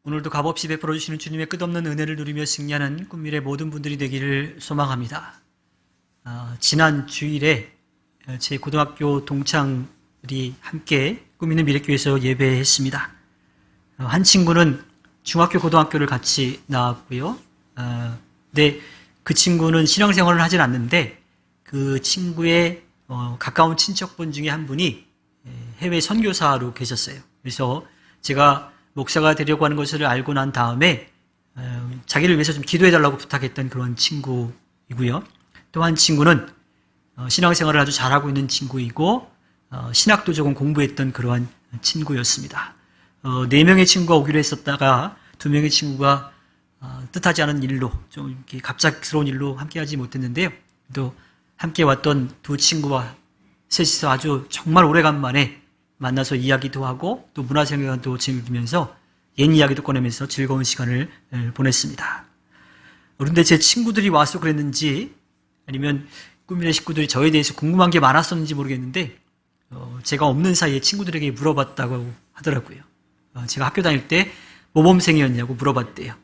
오늘도 값없이 베풀어 주시는 주님의 끝없는 은혜를 누리며 승리하는 꿈미래 모든 분들이 되기를 소망합니다. 지난 주일에 제 고등학교 동창들이 함께 꿈미는 미래교회에서 예배했습니다. 한 친구는 중학교 고등학교를 같이 나왔고요. 근데 그 친구는 신앙생활을 하진 않는데 그 친구의 가까운 친척분 중에 한 분이 해외 선교사로 계셨어요. 그래서 제가 목사가 되려고 하는 것을 알고 난 다음에 자기를 위해서 좀 기도해달라고 부탁했던 그런 친구이고요. 또 한 친구는 신앙생활을 아주 잘하고 있는 친구이고 신학도 조금 공부했던 그러한 친구였습니다. 4명의 친구가 오기로 했었다가 2명의 친구가 뜻하지 않은 일로 좀 이렇게 갑작스러운 일로 함께하지 못했는데요. 또 함께 왔던 두 친구와 셋이서 아주 정말 오래간만에 만나서 이야기도 하고 또 문화생활도 즐기면서 옛 이야기도 꺼내면서 즐거운 시간을 보냈습니다. 그런데 제 친구들이 와서 그랬는지 아니면 꿈미래 식구들이 저에 대해서 궁금한 게 많았었는지 모르겠는데 제가 없는 사이에 친구들에게 물어봤다고 하더라고요. 제가 학교 다닐 때 모범생이었냐고 물어봤대요.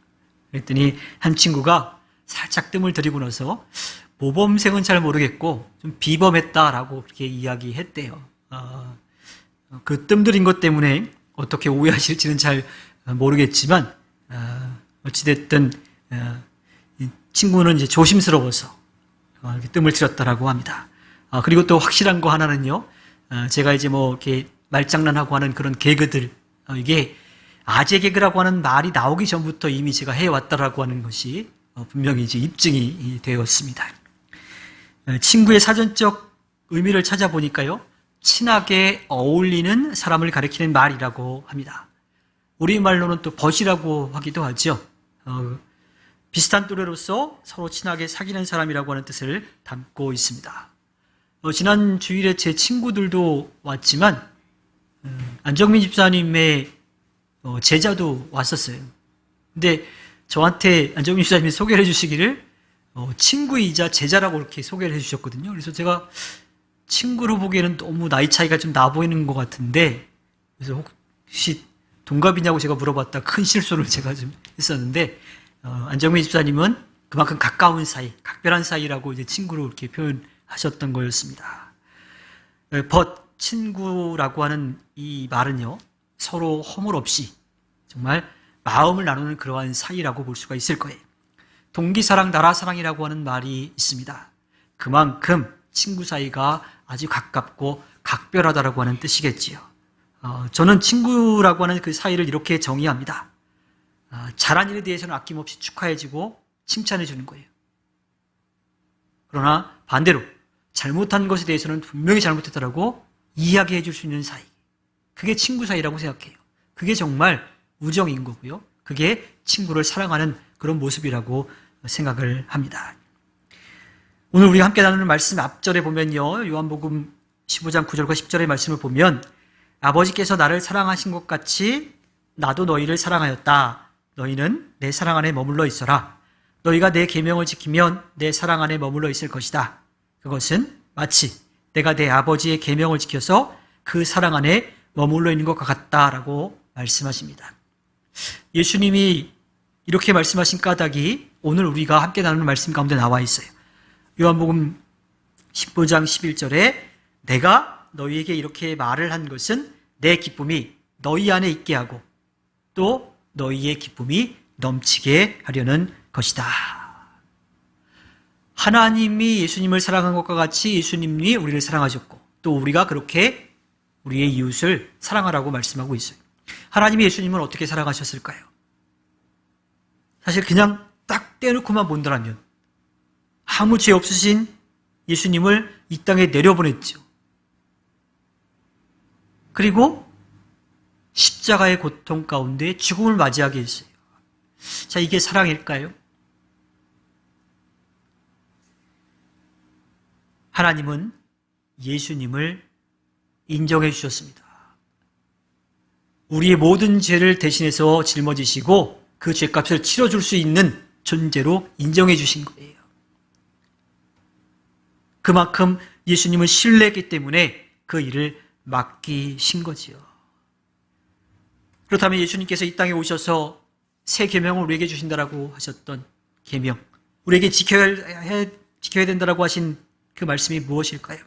그랬더니 한 친구가 살짝 뜸을 들이고 나서 모범생은 잘 모르겠고 좀 비범했다라고 그렇게 이야기했대요. 그 뜸들인 것 때문에 어떻게 오해하실지는 잘 모르겠지만 어찌됐든 이 친구는 이제 조심스러워서 이렇게 뜸을 들였다라고 합니다. 그리고 또 확실한 거 하나는요. 제가 이제 뭐 이렇게 말장난하고 하는 그런 개그들 이게 아재 개그라고 하는 말이 나오기 전부터 이미 제가 해왔다라고 하는 것이 분명히 이제 입증이 되었습니다. 친구의 사전적 의미를 찾아보니까요. 친하게 어울리는 사람을 가리키는 말이라고 합니다. 우리말로는 또 벗이라고 하기도 하죠. 비슷한 또래로서 서로 친하게 사귀는 사람이라고 하는 뜻을 담고 있습니다. 지난 주일에 제 친구들도 왔지만 안정민 집사님의 제자도 왔었어요. 근데 저한테 안정민 집사님이 소개를 해주시기를 친구이자 제자라고 이렇게 소개를 해주셨거든요. 그래서 제가 친구로 보기에는 너무 나이 차이가 좀 나 보이는 것 같은데 그래서 혹시 동갑이냐고 제가 물어봤다 큰 실수를 제가 좀 했었는데 안정민 집사님은 그만큼 가까운 사이, 각별한 사이라고 이제 친구로 이렇게 표현하셨던 거였습니다. 친구라고 하는 이 말은요 서로 허물 없이 정말 마음을 나누는 그러한 사이라고 볼 수가 있을 거예요. 동기사랑, 나라사랑이라고 하는 말이 있습니다. 그만큼 친구 사이가 아주 가깝고 각별하다라고 하는 뜻이겠지요. 저는 친구라고 하는 그 사이를 이렇게 정의합니다. 잘한 일에 대해서는 아낌없이 축하해주고 칭찬해주는 거예요. 그러나 반대로 잘못한 것에 대해서는 분명히 잘못했다라고 이야기해 줄 수 있는 사이. 그게 친구 사이라고 생각해요. 그게 정말 우정인 거고요. 그게 친구를 사랑하는 그런 모습이라고 생각을 합니다. 오늘 우리가 함께 나누는 말씀 앞절에 보면요. 요한복음 15장 9절과 10절의 말씀을 보면 아버지께서 나를 사랑하신 것 같이 나도 너희를 사랑하였다. 너희는 내 사랑 안에 머물러 있어라. 너희가 내 계명을 지키면 내 사랑 안에 머물러 있을 것이다. 그것은 마치 내가 내 아버지의 계명을 지켜서 그 사랑 안에 머물러 있는 것과 같다라고 말씀하십니다. 예수님이 이렇게 말씀하신 까닭이 오늘 우리가 함께 나누는 말씀 가운데 나와 있어요. 요한복음 15장 11절에 내가 너희에게 이렇게 말을 한 것은 내 기쁨이 너희 안에 있게 하고 또 너희의 기쁨이 넘치게 하려는 것이다. 하나님이 예수님을 사랑한 것과 같이 예수님이 우리를 사랑하셨고 또 우리가 그렇게 우리의 이웃을 사랑하라고 말씀하고 있어요. 하나님이 예수님을 어떻게 사랑하셨을까요? 사실 그냥 딱 떼놓고만 본다면 아무 죄 없으신 예수님을 이 땅에 내려보냈죠. 그리고 십자가의 고통 가운데 죽음을 맞이하게 했어요. 자, 이게 사랑일까요? 하나님은 예수님을 인정해 주셨습니다. 우리의 모든 죄를 대신해서 짊어지시고 그 죄값을 치러줄 수 있는 존재로 인정해 주신 거예요. 그만큼 예수님을 신뢰했기 때문에 그 일을 맡기신 거지요. 그렇다면 예수님께서 이 땅에 오셔서 새 계명을 우리에게 주신다라고 하셨던 계명, 우리에게 지켜야 된다라고 하신 그 말씀이 무엇일까요?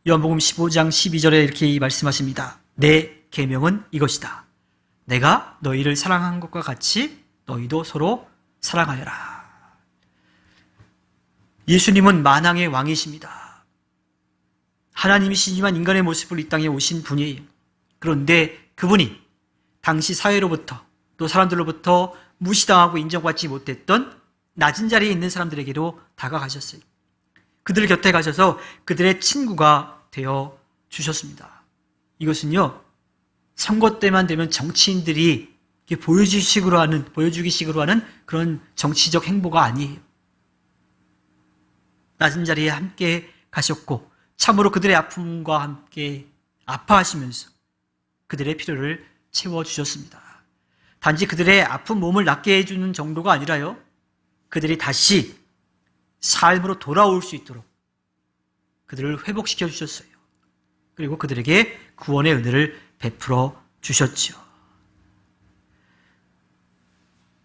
요한복음 15장 12절에 이렇게 말씀하십니다. 내 계명은 이것이다. 내가 너희를 사랑한 것과 같이 너희도 서로 사랑하여라. 예수님은 만왕의 왕이십니다. 하나님이시지만 인간의 모습으로 이 땅에 오신 분이에요. 그런데 그분이 당시 사회로부터 또 사람들로부터 무시당하고 인정받지 못했던 낮은 자리에 있는 사람들에게로 다가가셨어요. 그들 곁에 가셔서 그들의 친구가 되어 주셨습니다. 이것은요, 선거 때만 되면 정치인들이 보여주기식으로 하는 그런 정치적 행보가 아니에요. 낮은 자리에 함께 가셨고 참으로 그들의 아픔과 함께 아파하시면서 그들의 필요를 채워주셨습니다. 단지 그들의 아픈 몸을 낫게 해주는 정도가 아니라요, 그들이 다시 삶으로 돌아올 수 있도록 그들을 회복시켜 주셨어요. 그리고 그들에게 구원의 은혜를 베풀어 주셨죠.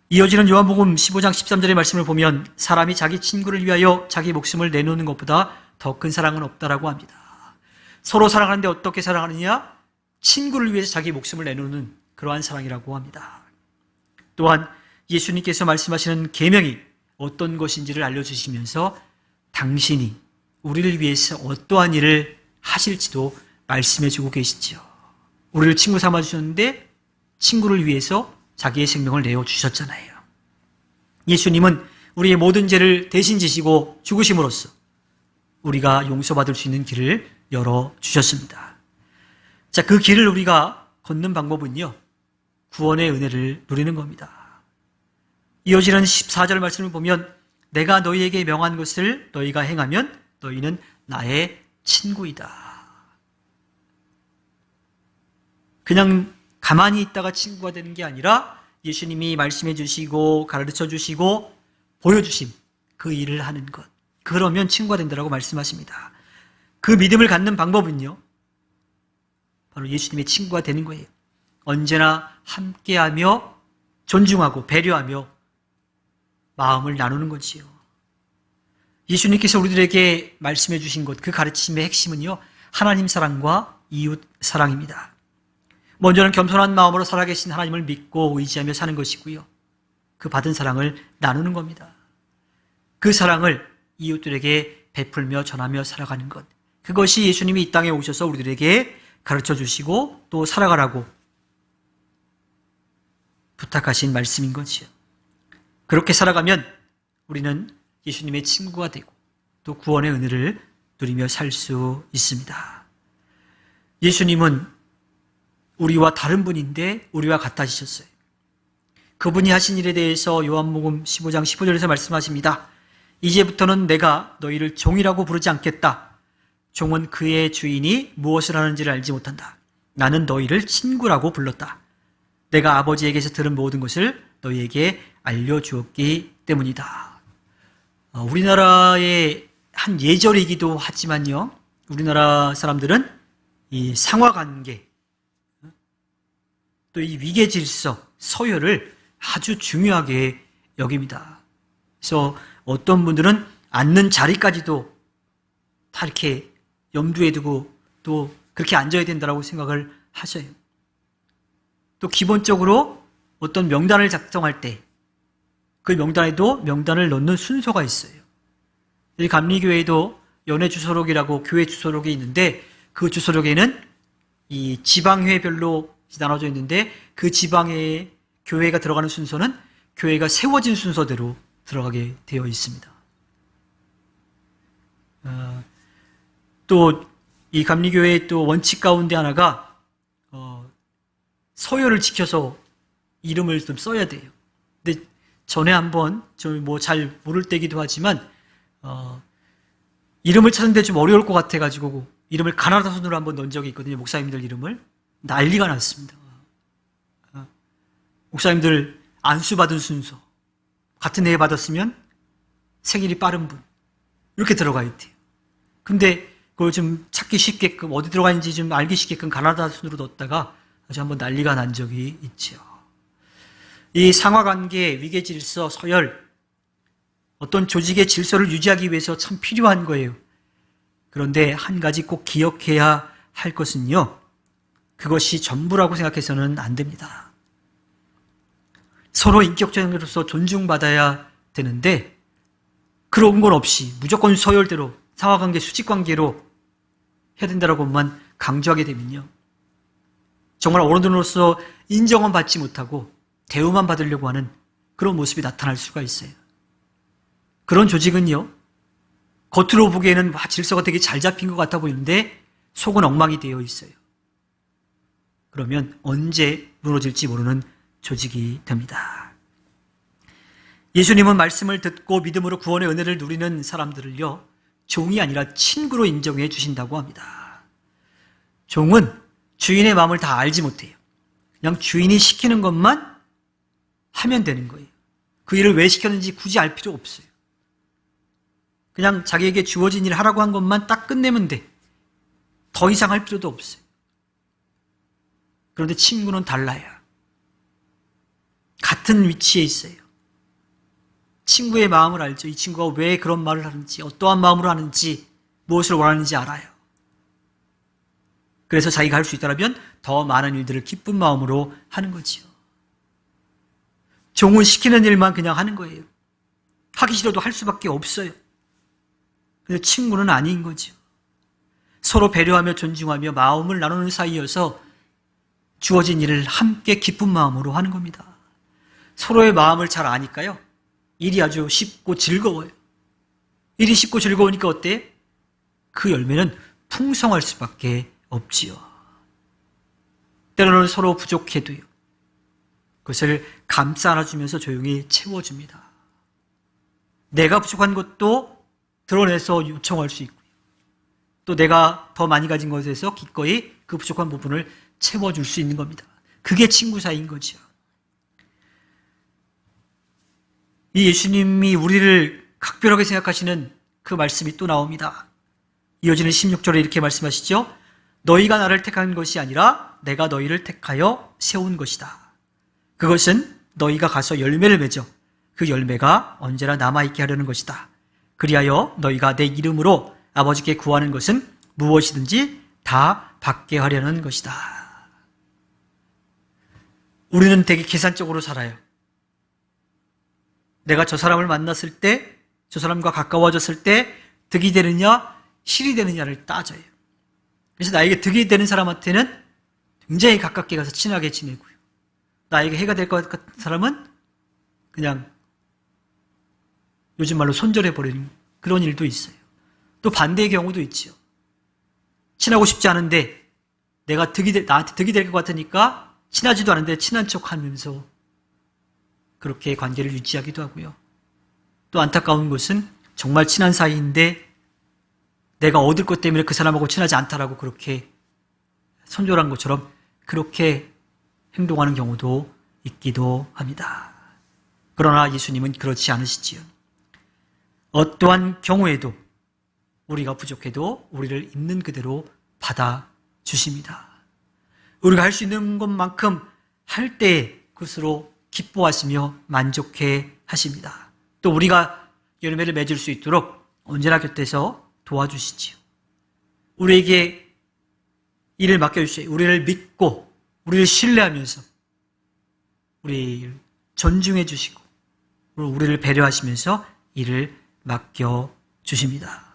이어지는 요한복음 15장 13절의 말씀을 보면 사람이 자기 친구를 위하여 자기 목숨을 내놓는 것보다 더 큰 사랑은 없다라고 합니다. 서로 사랑하는데 어떻게 사랑하느냐? 친구를 위해서 자기 목숨을 내놓는 그러한 사랑이라고 합니다. 또한 예수님께서 말씀하시는 계명이 어떤 것인지를 알려주시면서 당신이 우리를 위해서 어떠한 일을 하실지도 말씀해주고 계시죠. 우리를 친구 삼아주셨는데 친구를 위해서 자기의 생명을 내어주셨잖아요. 예수님은 우리의 모든 죄를 대신 지시고 죽으심으로써 우리가 용서받을 수 있는 길을 열어주셨습니다. 자, 그 길을 우리가 걷는 방법은요, 구원의 은혜를 누리는 겁니다. 이어지는 14절 말씀을 보면 내가 너희에게 명한 것을 너희가 행하면 너희는 나의 친구이다. 그냥 가만히 있다가 친구가 되는 게 아니라 예수님이 말씀해 주시고 가르쳐 주시고 보여주신 그 일을 하는 것, 그러면 친구가 된다고 말씀하십니다. 그 믿음을 갖는 방법은요, 바로 예수님의 친구가 되는 거예요. 언제나 함께하며 존중하고 배려하며 마음을 나누는 거지요. 예수님께서 우리들에게 말씀해 주신 것, 그 가르침의 핵심은요, 하나님 사랑과 이웃 사랑입니다. 먼저는 겸손한 마음으로 살아계신 하나님을 믿고 의지하며 사는 것이고요, 그 받은 사랑을 나누는 겁니다. 그 사랑을 이웃들에게 베풀며 전하며 살아가는 것, 그것이 예수님이 이 땅에 오셔서 우리들에게 가르쳐 주시고 또 살아가라고 부탁하신 말씀인 거지요. 그렇게 살아가면 우리는 예수님의 친구가 되고 또 구원의 은혜를 누리며 살 수 있습니다. 예수님은 우리와 다른 분인데 우리와 같아지셨어요. 그분이 하신 일에 대해서 요한복음 15장 15절에서 말씀하십니다. 이제부터는 내가 너희를 종이라고 부르지 않겠다. 종은 그의 주인이 무엇을 하는지를 알지 못한다. 나는 너희를 친구라고 불렀다. 내가 아버지에게서 들은 모든 것을 너희에게 알려주었기 때문이다. 우리나라의 한 예절이기도 하지만요, 우리나라 사람들은 이 상하관계, 또 이 위계 질서, 서열을 아주 중요하게 여깁니다. 그래서 어떤 분들은 앉는 자리까지도 다 이렇게 염두에 두고 또 그렇게 앉아야 된다고 생각을 하셔요. 또 기본적으로 어떤 명단을 작성할 때 그 명단에도 명단을 넣는 순서가 있어요. 이 감리교회에도 연회 주소록이라고 교회 주소록이 있는데 그 주소록에는 이 지방회별로 나눠져 있는데 그 지방의 교회가 들어가는 순서는 교회가 세워진 순서대로 들어가게 되어 있습니다. 또 이 감리교회의 또 원칙 가운데 하나가 서열을 지켜서 이름을 좀 써야 돼요. 근데 전에 한번 좀 뭐 잘 모를 때기도 하지만 이름을 찾는데 좀 어려울 것 같아가지고 이름을 가나다 순으로 한번 넣은 적이 있거든요. 목사님들 이름을. 난리가 났습니다. 목사님들 안수 받은 순서, 같은 해에 받았으면 생일이 빠른 분, 이렇게 들어가야 돼요. 근데 그걸 좀 찾기 쉽게끔, 어디 들어가 있는지 좀 알기 쉽게끔 가나다 순으로 넣었다가 아주 한번 난리가 난 적이 있죠. 이 상하관계, 위계질서, 서열, 어떤 조직의 질서를 유지하기 위해서 참 필요한 거예요. 그런데 한 가지 꼭 기억해야 할 것은요, 그것이 전부라고 생각해서는 안 됩니다. 서로 인격적으로서 존중받아야 되는데 그런 건 없이 무조건 서열대로 상하관계, 수직관계로 해야 된다고만 강조하게 되면요, 정말 어른으로서 인정은 받지 못하고 대우만 받으려고 하는 그런 모습이 나타날 수가 있어요. 그런 조직은요, 겉으로 보기에는 질서가 되게 잘 잡힌 것 같아 보이는데 속은 엉망이 되어 있어요. 그러면 언제 무너질지 모르는 조직이 됩니다. 예수님은 말씀을 듣고 믿음으로 구원의 은혜를 누리는 사람들을요, 종이 아니라 친구로 인정해 주신다고 합니다. 종은 주인의 마음을 다 알지 못해요. 그냥 주인이 시키는 것만 하면 되는 거예요. 그 일을 왜 시켰는지 굳이 알 필요 없어요. 그냥 자기에게 주어진 일을 하라고 한 것만 딱 끝내면 돼. 더 이상 할 필요도 없어요. 그런데 친구는 달라요. 같은 위치에 있어요. 친구의 마음을 알죠. 이 친구가 왜 그런 말을 하는지, 어떠한 마음으로 하는지, 무엇을 원하는지 알아요. 그래서 자기가 할 수 있다면 더 많은 일들을 기쁜 마음으로 하는 거지요. 종은 시키는 일만 그냥 하는 거예요. 하기 싫어도 할 수밖에 없어요. 근데 친구는 아닌 거죠. 서로 배려하며 존중하며 마음을 나누는 사이여서 주어진 일을 함께 기쁜 마음으로 하는 겁니다. 서로의 마음을 잘 아니까요, 일이 아주 쉽고 즐거워요. 일이 쉽고 즐거우니까 어때? 그 열매는 풍성할 수밖에 없지요. 때로는 서로 부족해도요, 그것을 감싸 안아주면서 조용히 채워줍니다. 내가 부족한 것도 드러내서 요청할 수 있고요, 또 내가 더 많이 가진 것에서 기꺼이 그 부족한 부분을 채워줄 수 있는 겁니다. 그게 친구 사이인 거죠. 이 예수님이 우리를 각별하게 생각하시는 그 말씀이 또 나옵니다. 이어지는 16절에 이렇게 말씀하시죠. 너희가 나를 택한 것이 아니라 내가 너희를 택하여 세운 것이다. 그것은 너희가 가서 열매를 맺어 그 열매가 언제나 남아있게 하려는 것이다. 그리하여 너희가 내 이름으로 아버지께 구하는 것은 무엇이든지 다 받게 하려는 것이다. 우리는 되게 계산적으로 살아요. 내가 저 사람을 만났을 때, 저 사람과 가까워졌을 때 득이 되느냐, 실이 되느냐를 따져요. 그래서 나에게 득이 되는 사람한테는 굉장히 가깝게 가서 친하게 지내고요, 나에게 해가 될 것 같은 사람은 그냥 요즘 말로 손절해버리는 그런 일도 있어요. 또 반대의 경우도 있죠. 친하고 싶지 않은데 내가 나한테 득이 될 것 같으니까 친하지도 않은데 친한 척 하면서 그렇게 관계를 유지하기도 하고요. 또 안타까운 것은 정말 친한 사이인데 내가 얻을 것 때문에 그 사람하고 친하지 않다라고 그렇게 손절한 것처럼 그렇게 행동하는 경우도 있기도 합니다. 그러나 예수님은 그렇지 않으시지요. 어떠한 경우에도 우리가 부족해도 우리를 있는 그대로 받아주십니다. 우리가 할 수 있는 것만큼 할 때 그것으로 기뻐하시며 만족해 하십니다. 또 우리가 열매를 맺을 수 있도록 언제나 곁에서 도와주시지요. 우리에게 일을 맡겨주시고 우리를 믿고 우리를 신뢰하면서 우리를 존중해 주시고 우리를 배려하시면서 일을 맡겨주십니다.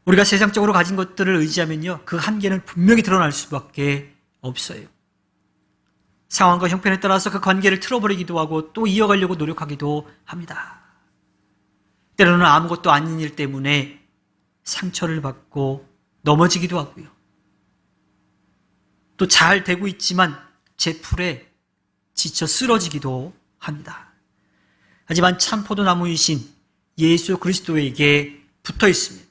우리가 세상적으로 가진 것들을 의지하면요, 그 한계는 분명히 드러날 수밖에 없어요. 상황과 형편에 따라서 그 관계를 틀어버리기도 하고 또 이어가려고 노력하기도 합니다. 때로는 아무것도 아닌 일 때문에 상처를 받고 넘어지기도 하고요. 또 잘 되고 있지만 제 풀에 지쳐 쓰러지기도 합니다. 하지만 참 포도나무이신 예수 그리스도에게 붙어 있으면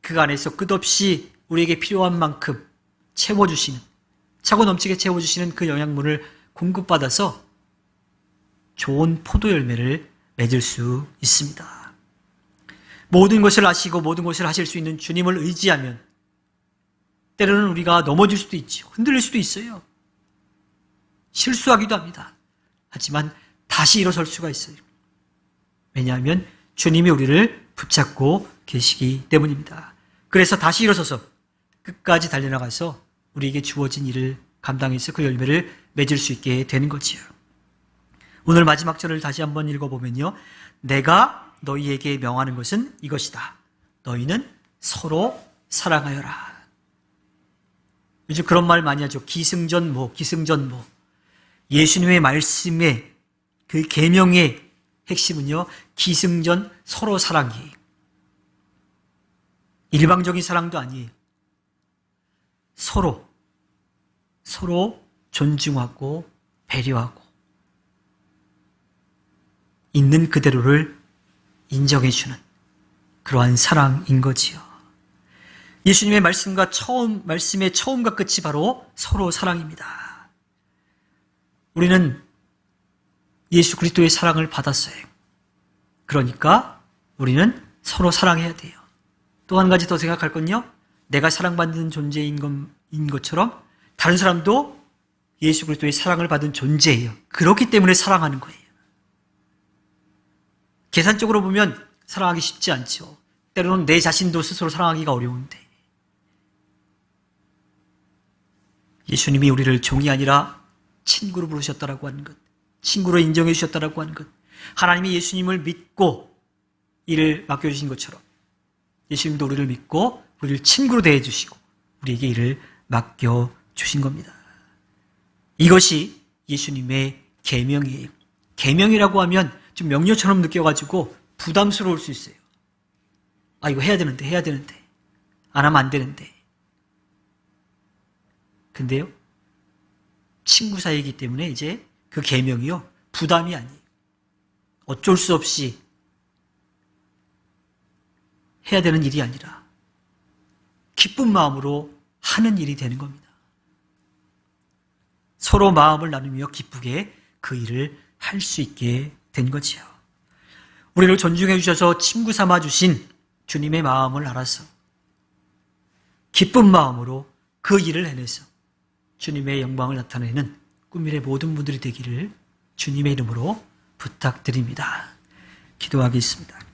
그 안에서 끝없이 우리에게 필요한 만큼 채워주시는, 차고 넘치게 채워주시는 그 영양분을 공급받아서 좋은 포도 열매를 맺을 수 있습니다. 모든 것을 아시고 모든 것을 하실 수 있는 주님을 의지하면 때로는 우리가 넘어질 수도 있죠. 흔들릴 수도 있어요. 실수하기도 합니다. 하지만 다시 일어설 수가 있어요. 왜냐하면 주님이 우리를 붙잡고 계시기 때문입니다. 그래서 다시 일어서서 끝까지 달려나가서 우리에게 주어진 일을 감당해서 그 열매를 맺을 수 있게 되는 거지요. 오늘 마지막 절을 다시 한번 읽어보면요. 내가 너희에게 명하는 것은 이것이다. 너희는 서로 사랑하여라. 요즘 그런 말 많이 하죠. 기승전모. 예수님의 말씀의 그 계명의 핵심은요. 기승전 서로 사랑이에요. 일방적인 사랑도 아니에요. 서로 존중하고 배려하고 있는 그대로를 인정해주는 그러한 사랑인 거지요. 예수님의 말씀의 처음과 끝이 바로 서로 사랑입니다. 우리는 예수 그리스도의 사랑을 받았어요. 그러니까 우리는 서로 사랑해야 돼요. 또 한 가지 더 생각할 건요. 내가 사랑받는 존재인 것처럼 다른 사람도 예수 그리스도의 사랑을 받은 존재예요. 그렇기 때문에 사랑하는 거예요. 계산적으로 보면 사랑하기 쉽지 않죠. 때로는 내 자신도 스스로 사랑하기가 어려운데 예수님이 우리를 종이 아니라 친구로 부르셨다라고 하는 것, 친구로 인정해 주셨다라고 하는 것, 하나님이 예수님을 믿고 일을 맡겨주신 것처럼 예수님도 우리를 믿고 우리를 친구로 대해주시고 우리에게 일을 맡겨주신 겁니다. 이것이 예수님의 계명이에요. 계명이라고 하면 좀 명료처럼 느껴가지고 부담스러울 수 있어요. 아, 이거 해야 되는데 안 하면 안 되는데. 근데요, 친구 사이이기 때문에 이제 그 계명이요 부담이 아니에요. 어쩔 수 없이 해야 되는 일이 아니라 기쁜 마음으로 하는 일이 되는 겁니다. 서로 마음을 나누며 기쁘게 그 일을 할 수 있게 된 거지요. 우리를 존중해 주셔서 친구 삼아 주신 주님의 마음을 알아서 기쁜 마음으로 그 일을 해내서 주님의 영광을 나타내는 꿈밀의 모든 분들이 되기를 주님의 이름으로 부탁드립니다. 기도하겠습니다.